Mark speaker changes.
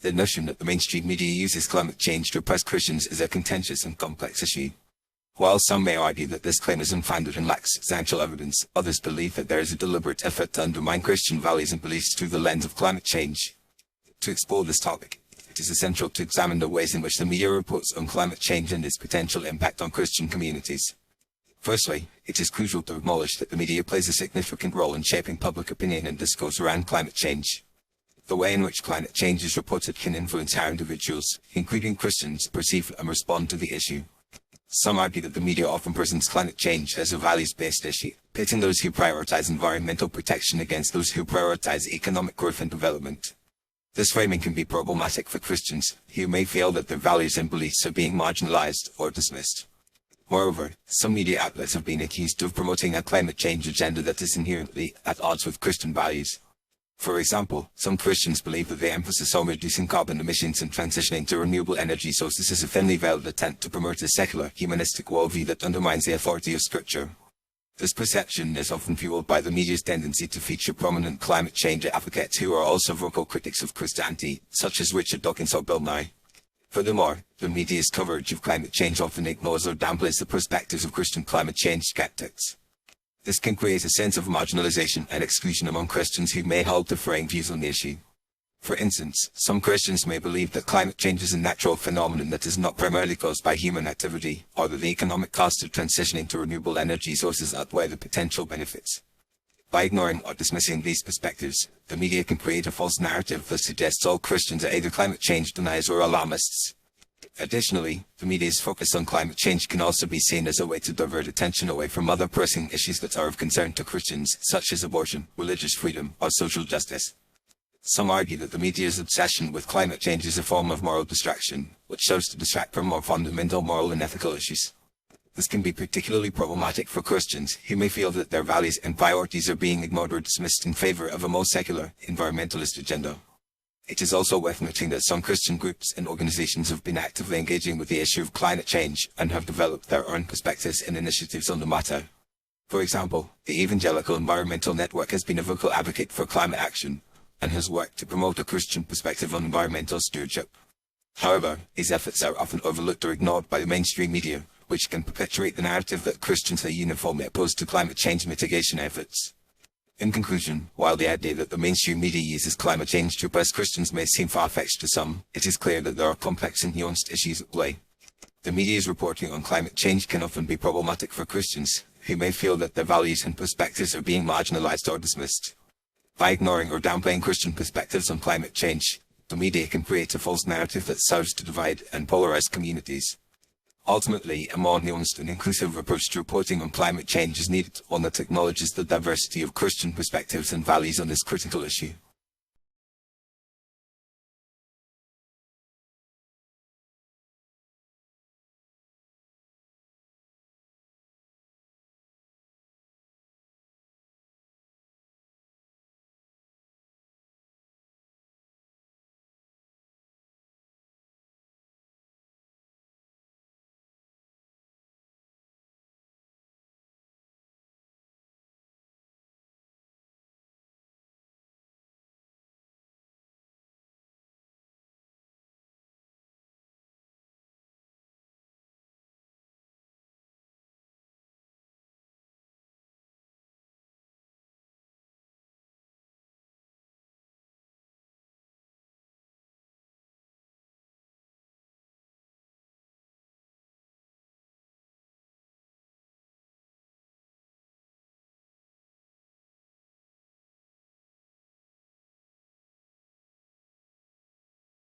Speaker 1: The notion that the mainstream media uses climate change to oppress Christians is a contentious and complex issue. While some may argue that this claim is unfounded and lacks substantial evidence, others believe that there is a deliberate effort to undermine Christian values and beliefs through the lens of climate change. To explore this topic, it is essential to examine the ways in which the media reports on climate change and its potential impact on Christian communities. Firstly, it is crucial to acknowledge that the media plays a significant role in shaping public opinion and discourse around climate change. The way in which climate change is reported can influence how individuals, including Christians, perceive and respond to the issue. Some argue that the media often presents climate change as a values-based issue, pitting those who prioritize environmental protection against those who prioritize economic growth and development. This framing can be problematic for Christians, who may feel that their values and beliefs are being marginalized or dismissed. Moreover, some media outlets have been accused of promoting a climate change agenda that is inherently at odds with Christian values. For example, some Christians believe that the emphasis on reducing carbon emissions and transitioning to renewable energy sources is a thinly veiled attempt to promote a secular, humanistic worldview that undermines the authority of Scripture. This perception is often fueled by the media's tendency to feature prominent climate change advocates who are also vocal critics of Christianity, such as Richard Dawkins or Bill Nye. Furthermore, the media's coverage of climate change often ignores or downplays the perspectives of Christian climate change skeptics. This can create a sense of marginalization and exclusion among Christians who may hold differing views on the issue. For instance, some Christians may believe that climate change is a natural phenomenon that is not primarily caused by human activity, or that the economic costs of transitioning to renewable energy sources outweigh the potential benefits. By ignoring or dismissing these perspectives, the media can create a false narrative that suggests all Christians are either climate change deniers or alarmists. Additionally, the media's focus on climate change can also be seen as a way to divert attention away from other pressing issues that are of concern to Christians, such as abortion, religious freedom, or social justice. Some argue that the media's obsession with climate change is a form of moral distraction, which serves to distract from more fundamental moral and ethical issues. This can be particularly problematic for Christians who may feel that their values and priorities are being ignored or dismissed in favor of a more secular, environmentalist agenda. It is also worth noting that some Christian groups and organizations have been actively engaging with the issue of climate change and have developed their own perspectives and initiatives on the matter. For example, the Evangelical Environmental Network has been a vocal advocate for climate action and has worked to promote a Christian perspective on environmental stewardship. However, these efforts are often overlooked or ignored by the mainstream media, which can perpetuate the narrative that Christians are uniformly opposed to climate change mitigation efforts. In conclusion, while the idea that the mainstream media uses climate change to oppress Christians may seem far-fetched to some, it is clear that there are complex and nuanced issues at play. The media's reporting on climate change can often be problematic for Christians, who may feel that their values and perspectives are being marginalized or dismissed. By ignoring or downplaying Christian perspectives on climate change, the media can create a false narrative that serves to divide and polarize communities. Ultimately, a more nuanced and inclusive approach to reporting on climate change is needed, one that acknowledges the diversity of Christian perspectives and values on this critical issue.